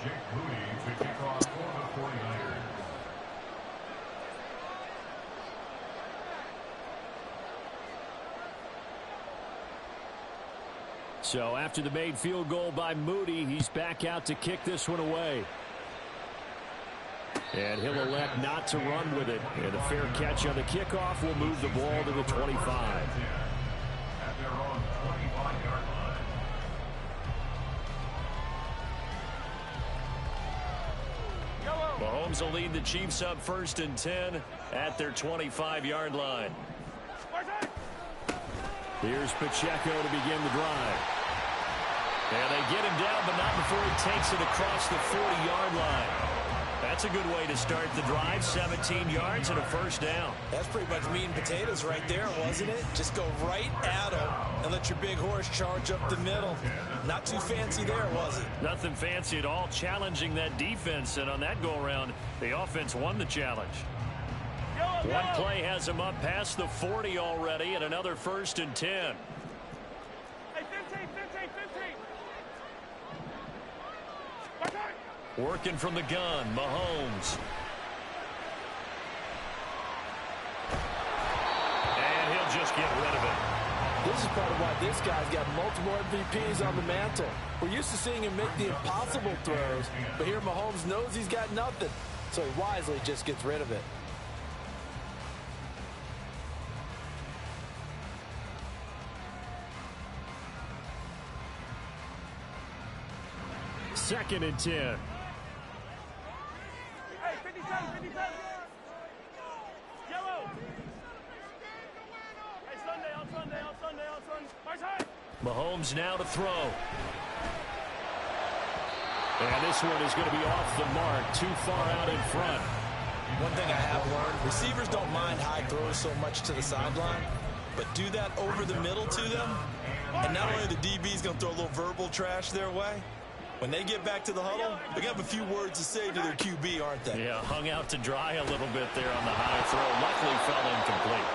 Jake Moody to kick off for the 49ers. So after the made field goal by Moody, he's back out to kick this one away. And he'll elect not to run with it. And a fair catch on the kickoff will move the ball to the 25. At their own 25-yard line. Mahomes will lead the Chiefs up 1st and 10 at their 25-yard line. Here's Pacheco to begin the drive. And they get him down, but not before he takes it across the 40-yard line. That's a good way to start the drive. 17 yards and a first down. That's pretty much meat and potatoes right there, wasn't it? Just go right at him and let your big horse charge up the middle. Not too fancy there, was it? Nothing fancy at all, challenging that defense. And on that go-around, the offense won the challenge. One play has him up past the 40 already, and another 1st and 10. Hey, 15. Working from the gun, Mahomes. And he'll just get rid of it. This is part of why this guy's got multiple MVPs on the mantle. We're used to seeing him make the impossible throws, but here Mahomes knows he's got nothing, so he wisely just gets rid of it. Second and 10. Hey, 57. Yellow. Hey, Sunday. Mahomes now to throw. And this one is going to be off the mark, too far out in front. One thing I have learned, receivers don't mind high throws so much to the sideline, but do that over the middle to them, and not only the DB's going to throw a little verbal trash their way, when they get back to the huddle, they're going to have a few words to say to their QB, aren't they? Yeah, hung out to dry a little bit there on the high throw. Luckily fell incomplete.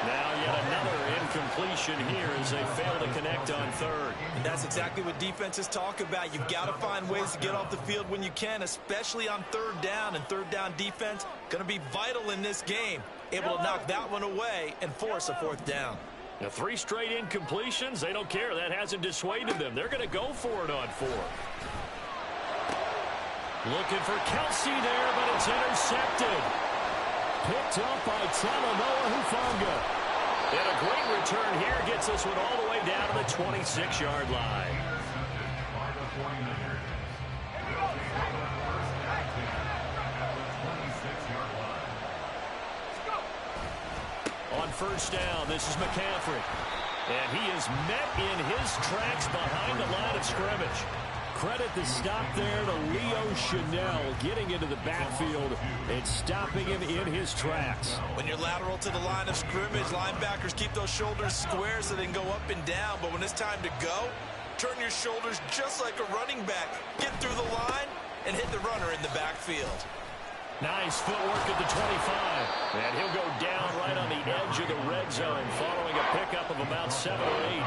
Now yet another incompletion here as they fail to connect on third. And that's exactly what defenses talk about. You've got to find ways to get off the field when you can, especially on third down. And third down defense going to be vital in this game. Able to knock that one away and force a fourth down. Now 3 straight incompletions. They don't care. That hasn't dissuaded them. They're going to go for it on 4. Looking for Kelsey there, but it's intercepted. Picked up by Talanoa Hufanga. And a great return here gets this one all the way down to the 26-yard line. By the 49ers. On first down, this is McCaffrey. And he is met in his tracks behind the line of scrimmage. Credit the stop there to Leo Chanel getting into the backfield and stopping him in his tracks. When you're lateral to the line of scrimmage, linebackers keep those shoulders square so they can go up and down. But when it's time to go, turn your shoulders just like a running back. Get through the line and hit the runner in the backfield. Nice footwork at the 25. And he'll go down right on the edge of the red zone following a pickup of about 7 or 8.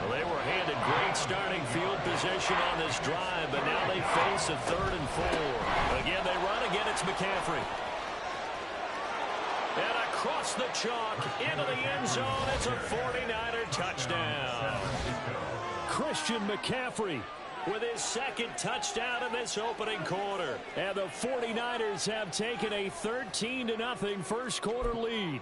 Well, they were handed great starting field position on this drive, but now they face a 3rd and 4. Again, they run. Again, it's McCaffrey. And across the chalk into the end zone. It's a 49er touchdown. Christian McCaffrey with his 2nd touchdown in this opening quarter. And the 49ers have taken a 13-0 first quarter lead.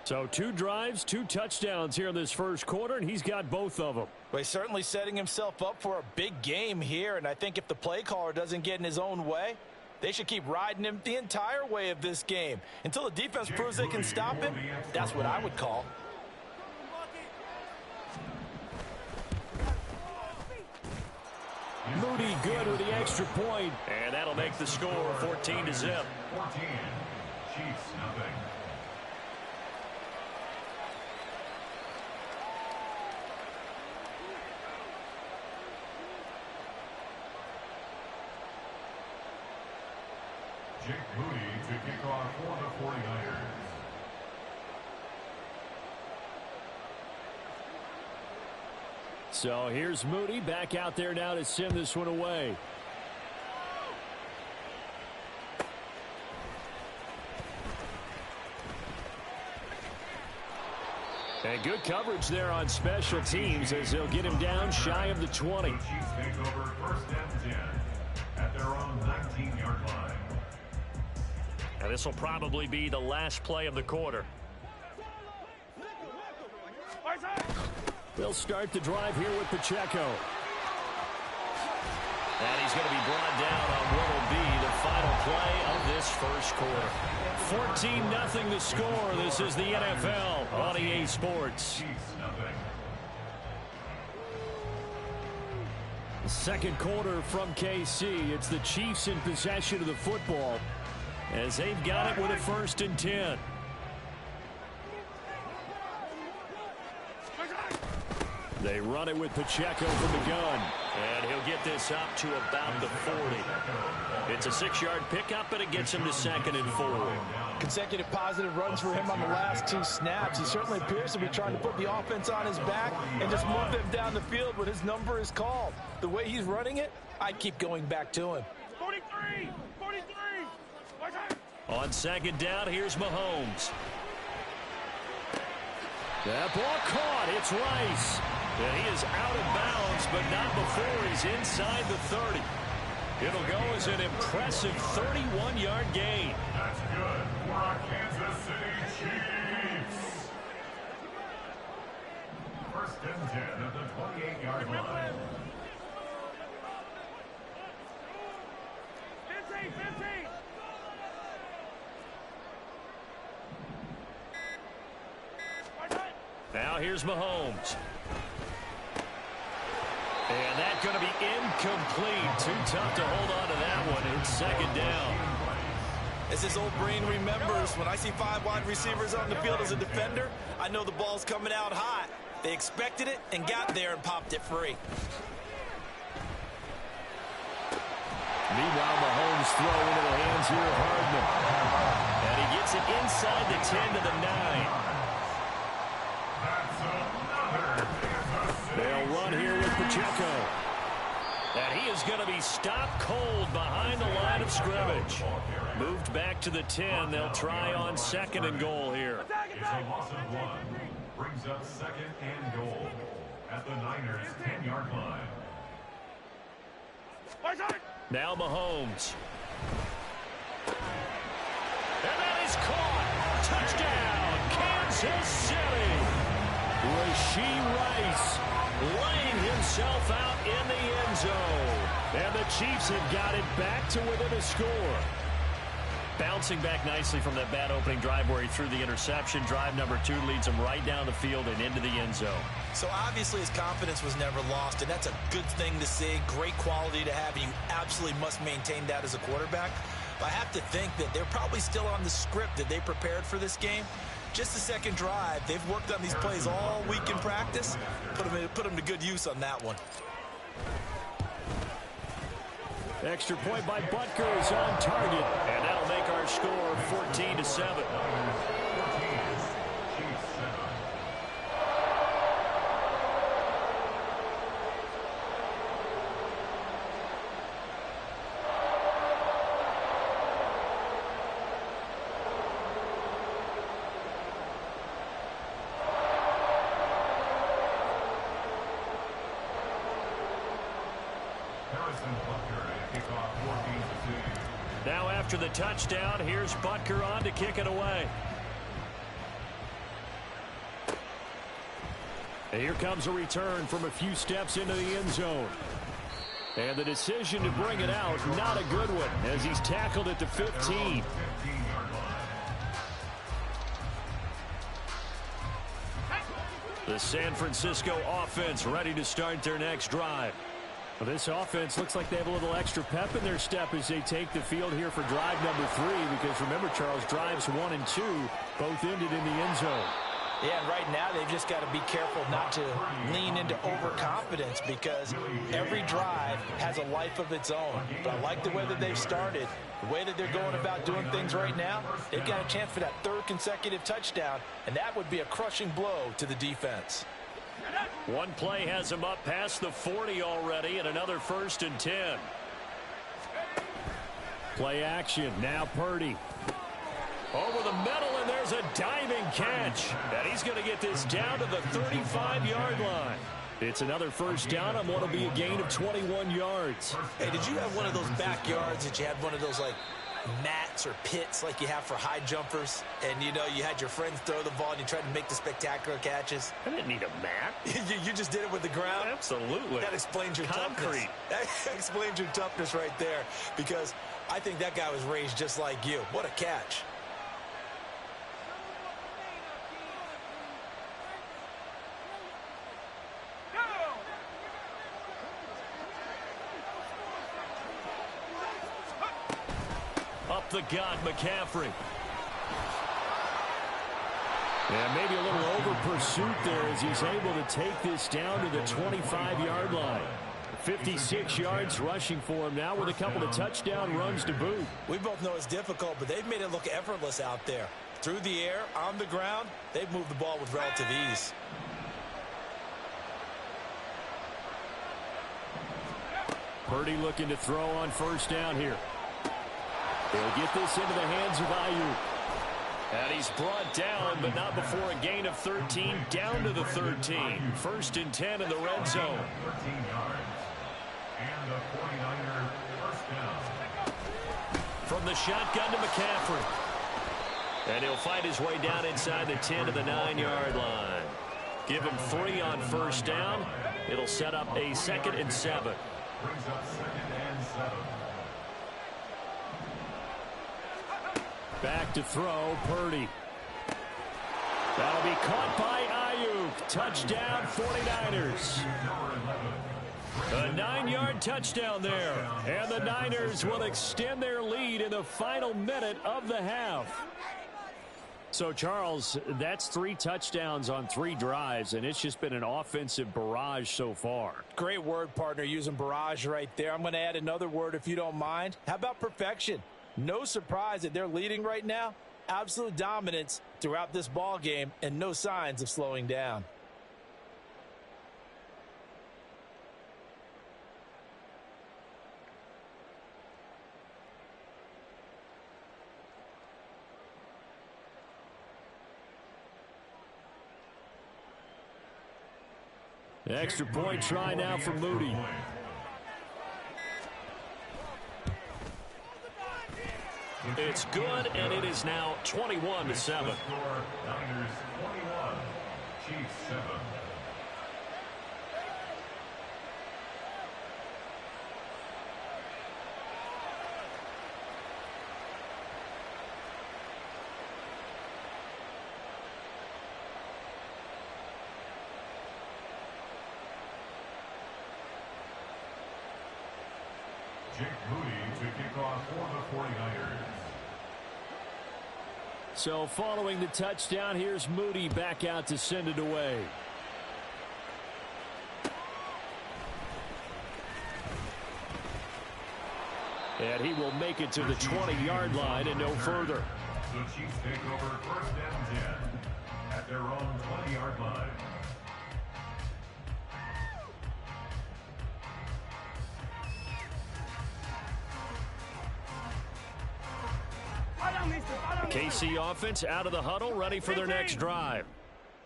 So 2 drives, 2 touchdowns here in this first quarter, and he's got both of them. Well, he's certainly setting himself up for a big game here, and I think if the play caller doesn't get in his own way, they should keep riding him the entire way of this game. Until the defense proves they can stop him, that's what I would call. Moody good with the extra point. And that'll make the score 14-0. 14. Chiefs nothing. Jake Moody to kick off for the 49ers. So here's Moody back out there now to send this one away. And good coverage there on special teams as they'll get him down shy of the 20. The Chiefs take over first and 10 at their own 19-yard line. And this will probably be the last play of the quarter. They'll start the drive here with Pacheco. And he's going to be brought down on what will be the final play of this first quarter. 14-0 the score. This is the NFL on EA Sports. Chiefs nothing. The second quarter from KC. It's the Chiefs in possession of the football as they've got it with a first and 10. They run it with Pacheco from the gun. And he'll get this up to about the 40. It's a 6-yard pickup, and it gets him to 2nd and 4. Consecutive positive runs for him on the last 2 snaps. He certainly appears to be trying to put the offense on his back and just move them down the field when his number is called. The way he's running it, I'd keep going back to him. 43! 43! On 2nd down, here's Mahomes. That ball caught. It's Rice. And he is out of bounds, but not before he's inside the 30. It'll go as an impressive 31-yard gain. That's good for our Kansas City Chiefs. First and 10 at the 28-yard line. 15! 15! Now here's Mahomes. And that's going to be incomplete. Too tough to hold on to that one. It's 2nd down. As his old brain remembers, when I see 5 wide receivers on the field as a defender, I know the ball's coming out hot. They expected it and got there and popped it free. Meanwhile, Mahomes throw into the hands here of Hardman. And he gets it inside the 10 to the 9. They'll run here with Pacheco. And he is going to be stopped cold behind the line of scrimmage. Moved back to the 10. They'll try on 2nd and goal here. It's a loss of 1. Brings up 2nd and goal at the Niners' 10-yard line. Now Mahomes. And that is caught. Touchdown, Kansas City. Rashee Rice laying himself out in the end zone. And the Chiefs have got it back to within a score. Bouncing back nicely from that bad opening drive where he threw the interception. Drive number 2 leads him right down the field and into the end zone. So obviously his confidence was never lost, and that's a good thing to see. Great quality to have, and you absolutely must maintain that as a quarterback. But I have to think that they're probably still on the script that they prepared for this game. Just the second drive. They've worked on these plays all week in practice. Put them to good use on that one. Extra point by Butker is on target. And that'll make our score 14-7. Now after the touchdown, here's Butker on to kick it away. And here comes a return from a few steps into the end zone. And the decision to bring it out, not a good one, as he's tackled at the 15. The San Francisco offense ready to start their next drive. Well, this offense looks like they have a little extra pep in their step as they take the field here for drive number 3. Because remember, Charles, drives 1 and 2 both ended in the end zone. Yeah, and right now they've just got to be careful not to lean into overconfidence because every drive has a life of its own. But I like the way that they've started, the way that they're going about doing things right now. They've got a chance for that 3rd consecutive touchdown, and that would be a crushing blow to the defense. One play has him up past the 40 already, and another 1st and 10. Play action. Now Purdy. Over the middle, and there There's a diving catch, and he's going to get this down to the 35-yard line. It's another first down on what will be a gain of 21 yards. Hey, did you have one of those backyards that you had one of those, like, mats or pits like you have for high jumpers? And, you know, you had your friends throw the ball and you tried to make the spectacular catches? I didn't need a mat. You just did it with the ground? Absolutely. That explains your Concrete. toughness. That explains your toughness right there, because I think that guy was raised just like you. What a catch. Up the gut, McCaffrey. And maybe a little over pursuit there as he's able to take this down to the 25-yard line. 56 yards rushing for him now with a couple of touchdown runs to boot. We both know it's difficult, but they've made it look effortless out there. Through the air, on the ground, they've moved the ball with relative ease. Purdy looking to throw on first down here. He'll get this into the hands of Ayuk. And he's brought down, but not before a gain of 13, down to the 13. First and 10 in the red zone. 13 yards. And the 49er first down. From the shotgun to McCaffrey. And he'll fight his way down inside the 10 to the 9-yard line. Give him 3 on first down. It'll set up a 2nd and 7. Brings up 2nd and 7. Back to throw, Purdy. That'll be caught by Ayuk. Touchdown, 49ers. A 9-yard touchdown there. And the Niners will extend their lead in the final minute of the half. So, Charles, that's 3 touchdowns on 3 drives, and it's just been an offensive barrage so far. Great word, partner, using barrage right there. I'm going to add another word if you don't mind. How about perfection? No surprise that they're leading right now. Absolute dominance throughout this ball game and no signs of slowing down. Extra point try now for Moody. It's good, and it is now 21-7. Niners 21, Chiefs 7. Jake Moody to kick off for the 49ers. So following the touchdown, here's Moody back out to send it away. And he will make it to the 20-yard line and no further. So Chiefs take over first down 10 at their own 20-yard line. KC offense out of the huddle, ready for their next drive.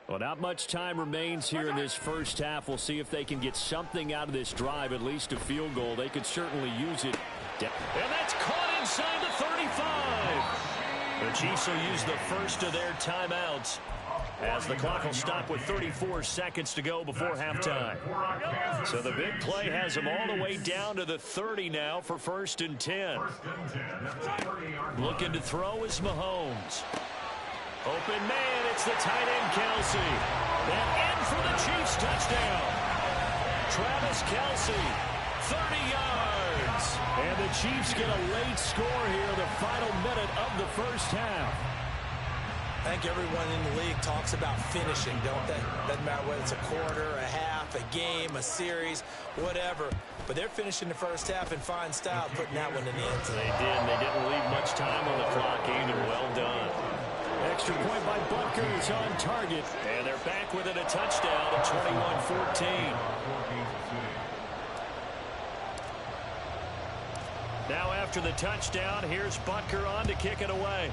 Well, not much time remains here in this first half. We'll see if they can get something out of this drive, at least a field goal. They could certainly use it. And that's caught inside the 35. The Chiefs will use the first of their timeouts as the clock will stop with 34 seconds to go before halftime. So the big play has them all the way down to the 30 now for first and 10. Looking to throw is Mahomes. Open man, it's the tight end Kelsey. And in for the Chiefs touchdown. Travis Kelsey, 30 yards. And the Chiefs get a late score here, the final minute of the first half. I think everyone in the league talks about finishing, don't they? Doesn't matter whether it's a quarter, a half, a game, a series, whatever. But they're finishing the first half in fine style, putting that one in the end zone. They did, and they didn't leave much time on the clock either. Well done. Extra point by Butker is on target. And they're back within a touchdown at 21-14. Now after the touchdown, here's Butker on to kick it away.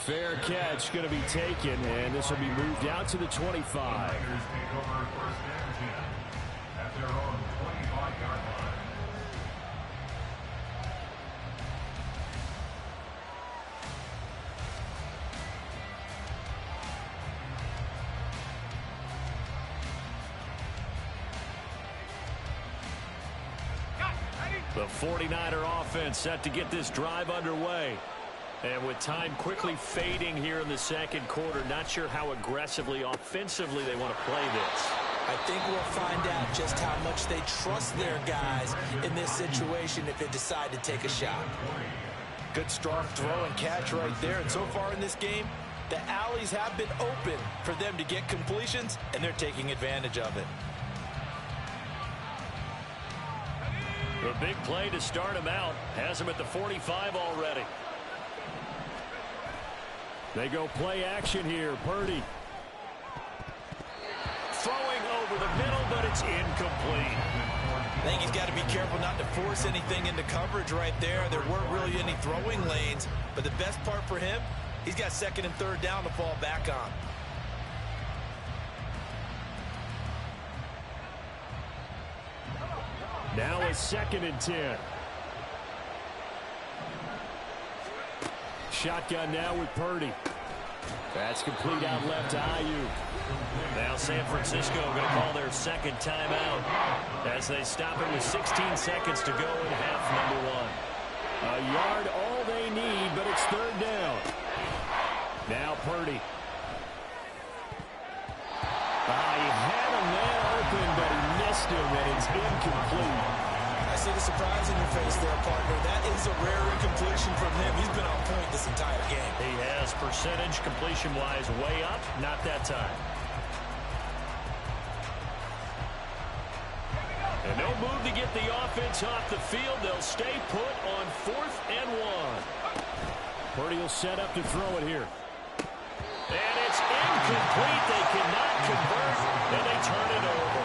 Fair catch going to be taken, and this will be moved out to the 25. Niners take over first and 10 at their own 25-yard line. The 49er offense set to get this drive underway. And with time quickly fading here in the second quarter, not sure how aggressively, offensively they want to play this. I think we'll find out just how much they trust their guys in this situation if they decide to take a shot. Good strong throw and catch right there. And so far in this game, the alleys have been open for them to get completions, and they're taking advantage of it. The big play to start him out has him at the 45 already. They go play action here. Purdy. Throwing over the middle, but it's incomplete. I think he's got to be careful not to force anything into coverage right there. There weren't really any throwing lanes, but the best part for him, he's got second and third down to fall back on. Now a 2nd and 10. Shotgun now with Purdy. That's complete out left to Ayuk. Now San Francisco going to call their second timeout as they stop it with 16 seconds to go in half number one. A yard all they need, but it's third down. Now Purdy. He had a man open, but he missed him, and it's incomplete. I see the surprise in your face there, partner. That is a rare incompletion from him. He's been on point this entire game. He has percentage completion-wise way up, not that time. And no move to get the offense off the field. They'll stay put on 4th and 1. Purdy will set up to throw it here. And it's incomplete. They cannot convert, and they turn it over.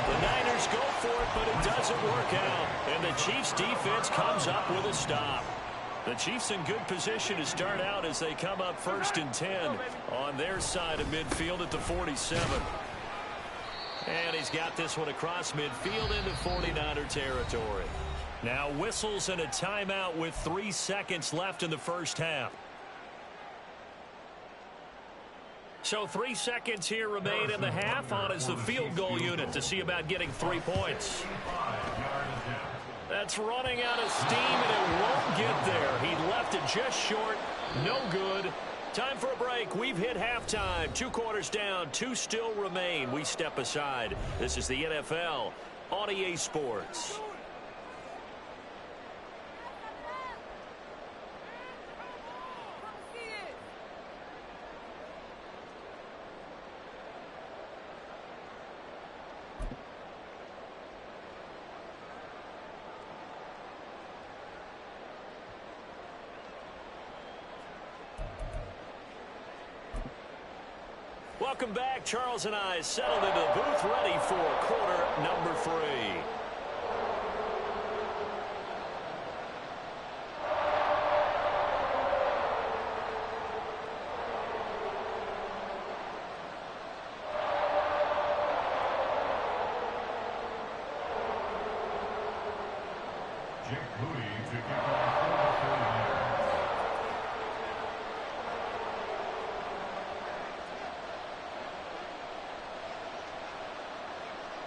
The Niners go for it, but it doesn't work out. And the Chiefs' defense comes up with a stop. The Chiefs in good position to start out as they come up 1st and 10 on their side of midfield at the 47. And he's got this one across midfield into 49er territory. Now whistles and a timeout with 3 seconds left in the first half. So 3 seconds here remain in the half. On is the field goal unit to see about getting 3 points. That's running out of steam, and it won't get there. He left it just short. No good. Time for a break. We've hit halftime. 2 quarters down. 2 still remain. We step aside. This is the NFL on EA Sports. Welcome back. Charles and I settled into the booth, ready for quarter number 3.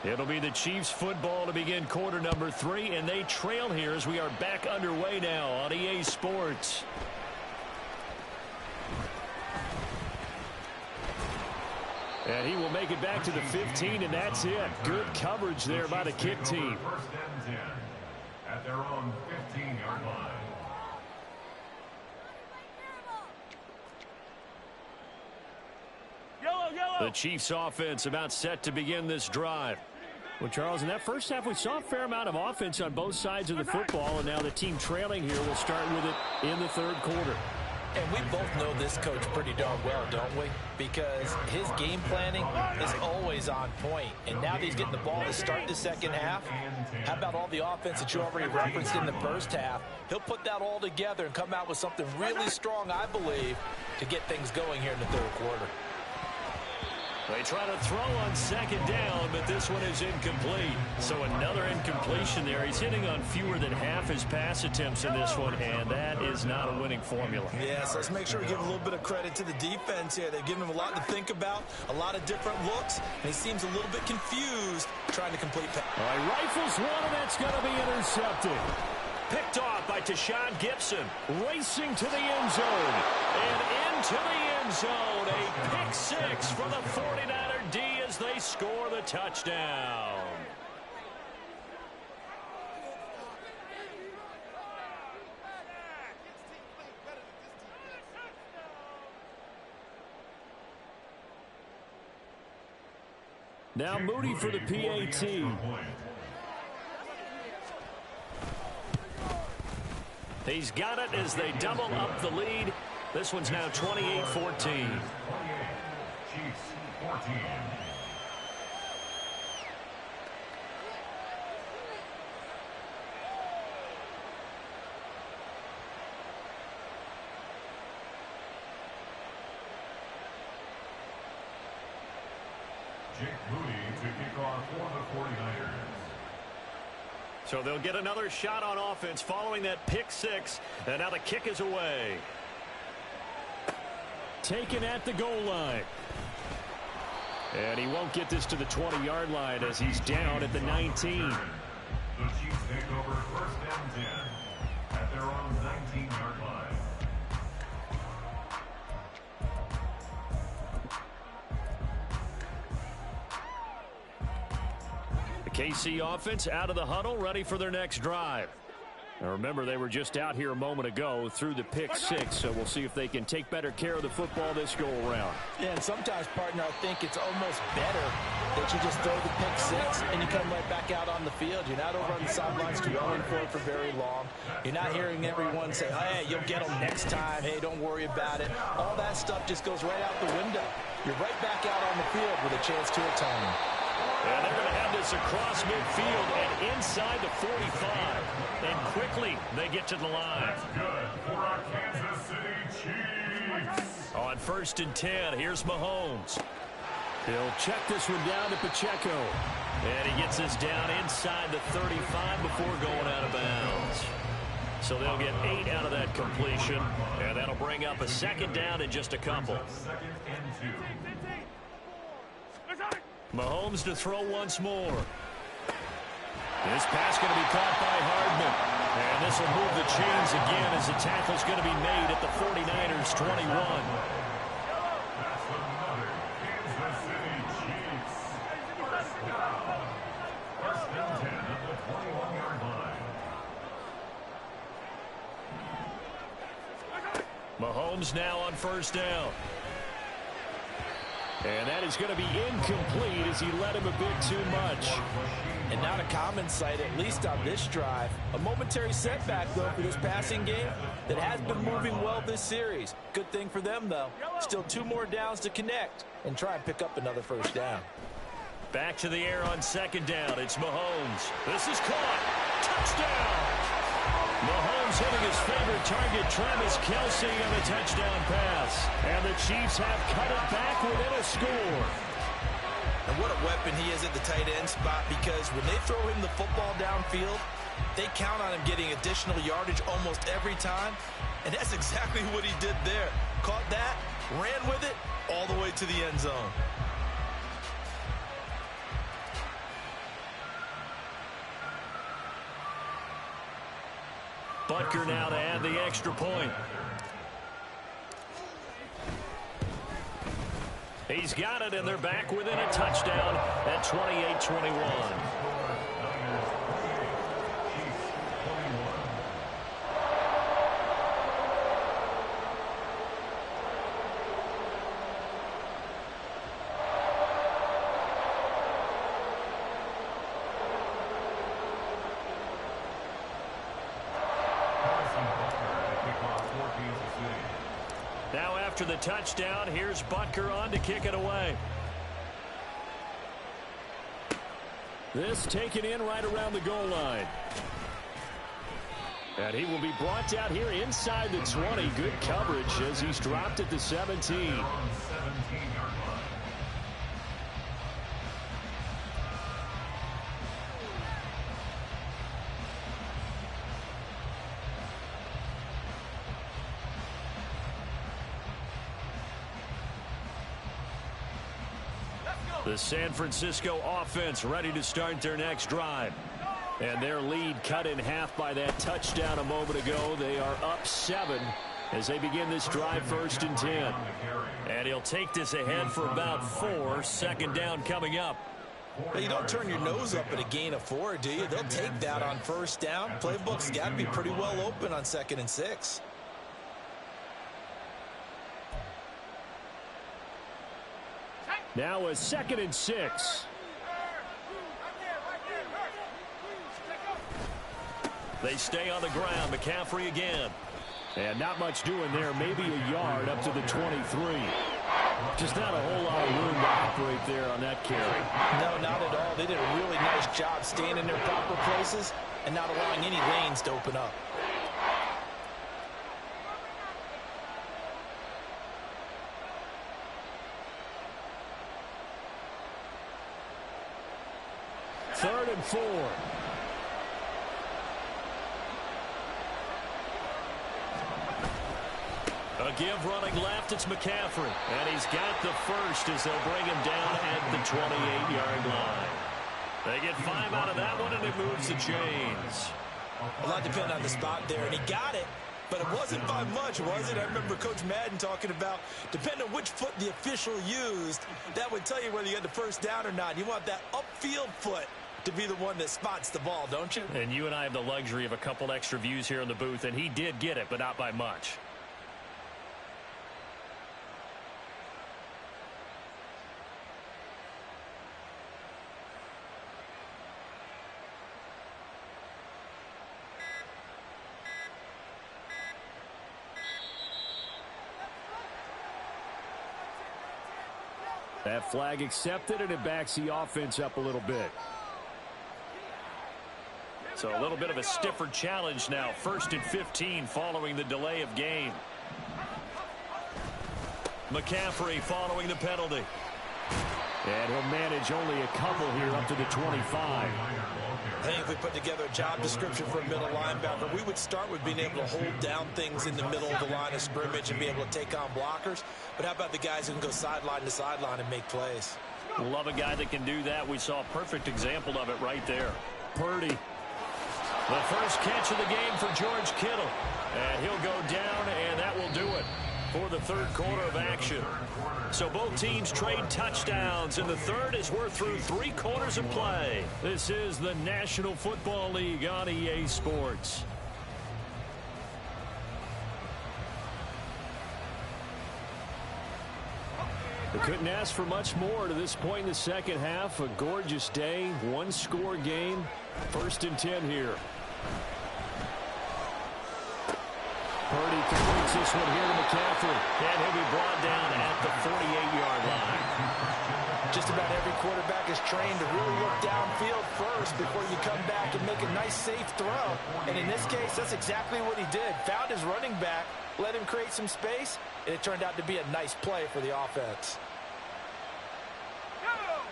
It'll be the Chiefs football to begin quarter number 3, and they trail here as we are back underway now on EA Sports. And he will make it back to the 15, and that's it. Good coverage there by the kick team. 1st and 10 at their own 15-yard line. The Chiefs offense about set to begin this drive. Well, Charles, in that first half, we saw a fair amount of offense on both sides of the football, and now the team trailing here will start with it in the third quarter. And we both know this coach pretty darn well, don't we? Because his game planning is always on point. And now that he's getting the ball to start the second half, how about all the offense that you already referenced in the first half? He'll put that all together and come out with something really strong, I believe, to get things going here in the third quarter. They try to throw on second down, but this one is incomplete. So another incompletion there. He's hitting on fewer than half his pass attempts in this one, and that is not a winning formula. Yes, let's make sure we give a little bit of credit to the defense here. They've given him a lot to think about, a lot of different looks, and he seems a little bit confused trying to complete pass. All right, rifles one, and that's going to be intercepted. Picked off by Tashawn Gibson, racing to the end zone, and into the end zone. A pick six for the 49er D as they score the touchdown. Now Moody for the PAT. He's got it as they double up the lead. This one's now 28-14. Chiefs 14. Jake Moody to kick off for the 49ers. So they'll get another shot on offense following that pick six. And now the kick is away. Taken at the goal line. And he won't get this to the 20-yard line as he's down at the 19. The Chiefs take over first and 10 at their own 19-yard line. The KC offense out of the huddle, ready for their next drive. Now remember, they were just out here a moment ago through the pick six, so we'll see if they can take better care of the football this go-around. Yeah, and sometimes, partner, I think it's almost better that you just throw the pick six and you come right back out on the field. You're not over on the sidelines dwelling for it for very long. You're not hearing everyone say, hey, you'll get them next time. Hey, don't worry about it. All that stuff just goes right out the window. You're right back out on the field with a chance to atone. And they're going to have this across midfield and inside the 45. And quickly, they get to the line. That's good for our Kansas City Chiefs. On first and 10, here's Mahomes. He'll check this one down to Pacheco. And he gets this down inside the 35 before going out of bounds. So they'll get 8 out of that completion. And that'll bring up a second down in just a couple. Second and 2. Mahomes to throw once more. This pass going to be caught by Hardman. And this will move the chains again as the tackle's going to be made at the 49ers 21. That's another Kansas City Chiefs. First down. First and 10 at the 21-yard line. Mahomes now on first down. And that is going to be incomplete as he led him a bit too much. And not a common sight, at least on this drive. A momentary setback, though, for this passing game that has been moving well this series. Good thing for them, though. Still 2 more downs to connect and try and pick up another first down. Back to the air on second down. It's Mahomes. This is caught. Touchdown! Mahomes hitting his favorite target, Travis Kelce, on a touchdown pass. And the Chiefs have cut it back within a score. And what a weapon he is at the tight end spot, because when they throw him the football downfield, they count on him getting additional yardage almost every time. And that's exactly what he did there. Caught that, ran with it, all the way to the end zone. Butker now to add the extra point. He's got it, and they're back within a touchdown at 28-21. Now after the touchdown, here's Butker on to kick it away. This taken in right around the goal line. And he will be brought down here inside the 20. Good coverage as he's dropped at the 17. The San Francisco offense ready to start their next drive. And their lead cut in half by that touchdown a moment ago. They are up 7 as they begin this drive, 1st and 10. And he'll take this ahead for about 4. Second down coming up. Well, you don't turn your nose up at a gain of 4, do you? They'll take that on 1st down. Playbook's got to be pretty well open on 2nd and 6. Now a 2nd and 6. They stay on the ground. McCaffrey again. And not much doing there. Maybe a yard up to the 23. Just not a whole lot of room to operate there on that carry. No, not at all. They did a really nice job staying in their proper places and not allowing any lanes to open up. Third and 4. A give running left, it's McCaffrey. And he's got the first as they'll bring him down at the 28-yard line. They get 5 out of that one, and it moves the chains. A lot depended on the spot there, and he got it. But it wasn't by much, was it? I remember Coach Madden talking about, depending on which foot the official used, that would tell you whether you had the first down or not. You want that upfield foot to be the one that spots the ball, don't you? And you and I have the luxury of a couple extra views here in the booth, and he did get it, but not by much. That flag accepted, and it backs the offense up a little bit. So a little bit of a stiffer challenge now. 1st and 15 following the delay of game. McCaffrey following the penalty. And he'll manage only a couple here up to the 25. I think if we put together a job description for a middle linebacker, we would start with being able to hold down things in the middle of the line of scrimmage and be able to take on blockers. But how about the guys who can go sideline to sideline and make plays? Love a guy that can do that. We saw a perfect example of it right there. Purdy. The first catch of the game for George Kittle. And he'll go down, and that will do it for the third quarter of action. So both teams trade touchdowns, and the third as we're through 3 quarters of play. This is the National Football League on EA Sports. We couldn't ask for much more to this point in the second half. A gorgeous day, 1-score game. 1st and 10 here. Purdy completes this one here to McCaffrey. And he'll be brought down at the 48-yard line. Just about every quarterback is trained to really look downfield first before you come back and make a nice, safe throw. And in this case, that's exactly what he did. Found his running back, let him create some space, and it turned out to be a nice play for the offense.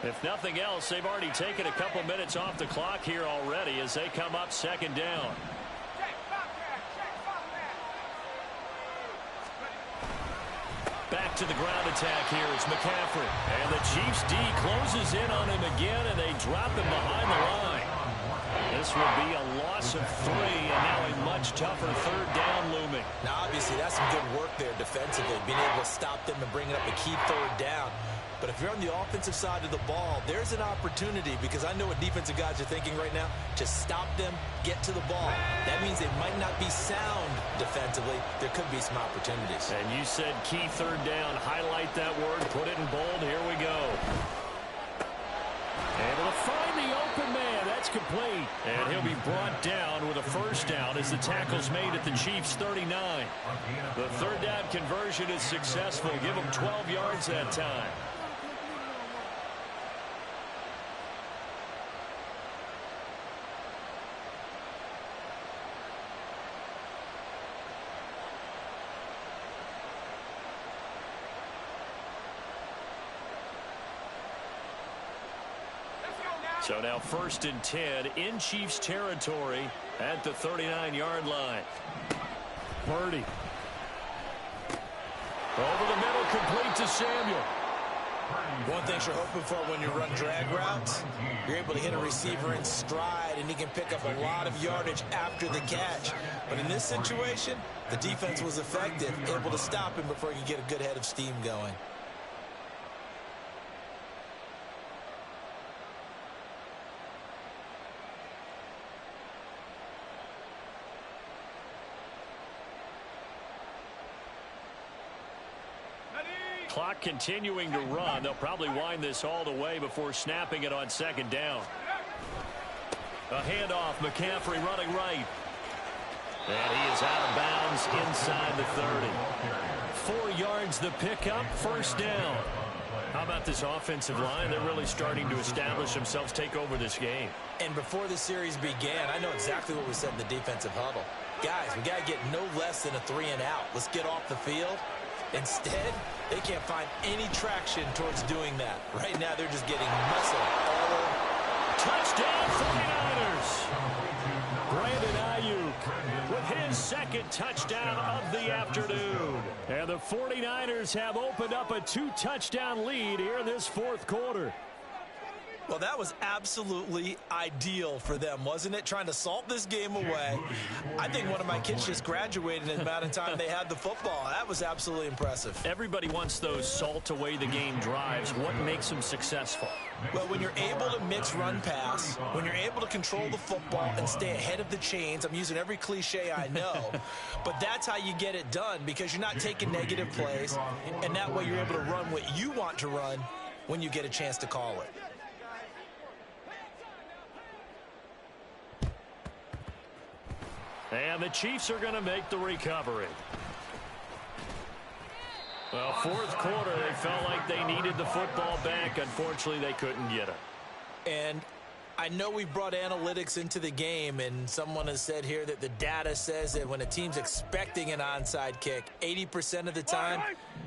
If nothing else, they've already taken a couple minutes off the clock here already as they come up 2nd down. Back to the ground attack here. It's McCaffrey. And the Chiefs D closes in on him again, and they drop him behind the line. This will be a loss of 3, and now a much tougher 3rd down looming. Now, obviously, that's some good work there defensively, being able to stop them and bring it up a key 3rd down. But if you're on the offensive side of the ball, there's an opportunity, because I know what defensive guys are thinking right now. Just stop them, get to the ball. That means they might not be sound defensively. There could be some opportunities. And you said key 3rd down. Highlight that word. Put it in bold. Here we go. Able to find the open man. That's complete. And he'll be brought down with a first down as the tackle's made at the Chiefs' 39. The third down conversion is successful. Give them 12 yards that time. So now 1st and 10 in Chiefs territory at the 39-yard line. Purdy. Over the middle, complete to Samuel. One thing you're hoping for when you run drag routes, you're able to hit a receiver in stride, and he can pick up a lot of yardage after the catch. But in this situation, the defense was effective, able to stop him before he could get a good head of steam going. Clock continuing to run. They'll probably wind this all the way before snapping it on 2nd down. A handoff. McCaffrey running right. And he is out of bounds inside the 30. 4 yards the pickup. 1st down. How about this offensive line? They're really starting to establish themselves, take over this game. And before the series began, I know exactly what we said in the defensive huddle. Guys, we got to get no less than a 3 and out. Let's get off the field. Instead, they can't find any traction towards doing that. Right now, they're just getting muscle all over. Touchdown, 49ers! Brandon Ayuk with his 2nd touchdown of the afternoon. And the 49ers have opened up a 2-touchdown lead here in this 4th quarter. Well, that was absolutely ideal for them, wasn't it? Trying to salt this game away. I think one of my kids just graduated in the amount of time they had the football. That was absolutely impressive. Everybody wants those salt away the game drives. What makes them successful? Well, when you're able to mix run-pass, when you're able to control the football and stay ahead of the chains, I'm using every cliche I know, but that's how you get it done because you're not taking negative plays, and that way you're able to run what you want to run when you get a chance to call it. And the Chiefs are going to make the recovery. Well, 4th quarter, they felt like they needed the football back. Unfortunately, they couldn't get it. And I know we brought analytics into the game, and someone has said here that the data says that when a team's expecting an onside kick, 80% of the time,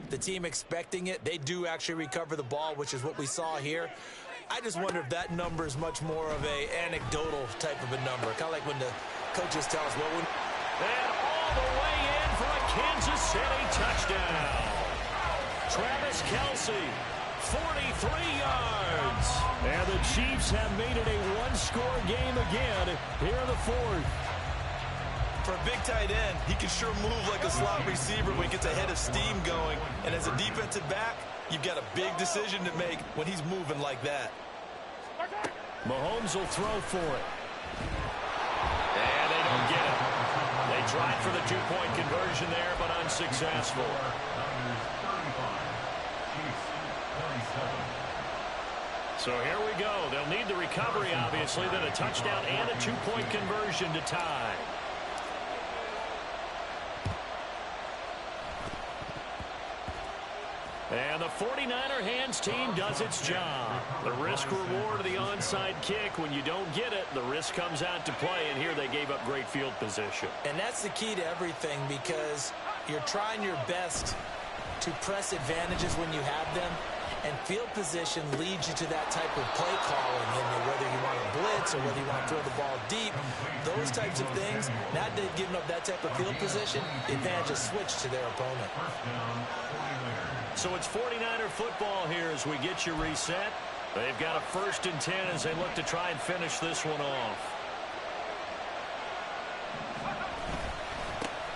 the team expecting it, they do actually recover the ball, which is what we saw here. I just wonder if that number is much more of a anecdotal type of a number, kind of like when the coaches tell us, well, and all the way in for a Kansas City touchdown. Travis Kelce, 43 yards. And the Chiefs have made it a 1-score game again here in the 4th. For a big tight end, he can sure move like a slot receiver when he gets a head of steam going. And as a defensive back, you've got a big decision to make when he's moving like that. Mahomes will throw for it. And they don't get it. They tried for the 2-point conversion there, but unsuccessful. So here we go. They'll need the recovery, obviously, then a touchdown and a 2-point conversion to tie. And the 49er hands team does its job. The risk-reward of the onside kick. When you don't get it, the risk comes out to play, and here they gave up great field position. And that's the key to everything because you're trying your best to press advantages when you have them, and field position leads you to that type of play calling, and whether you want to blitz or whether you want to throw the ball deep, those types of things. Now that they've given up that type of field position, the advantage is switched to their opponent. So it's 49er football here as we get you reset. They've got a 1st and 10 as they look to try and finish this one off.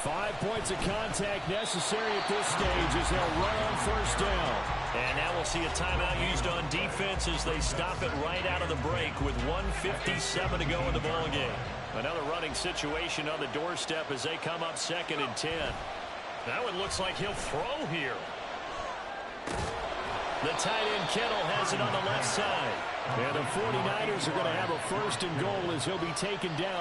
5 points of contact necessary at this stage as they'll run on 1st down. And now we'll see a timeout used on defense as they stop it right out of the break with 1:57 to go in the ballgame. Another running situation on the doorstep as they come up 2nd and 10. That one looks like he'll throw here. The tight end Kittle has it on the left side. And the 49ers are going to have a 1st and goal as he'll be taken down.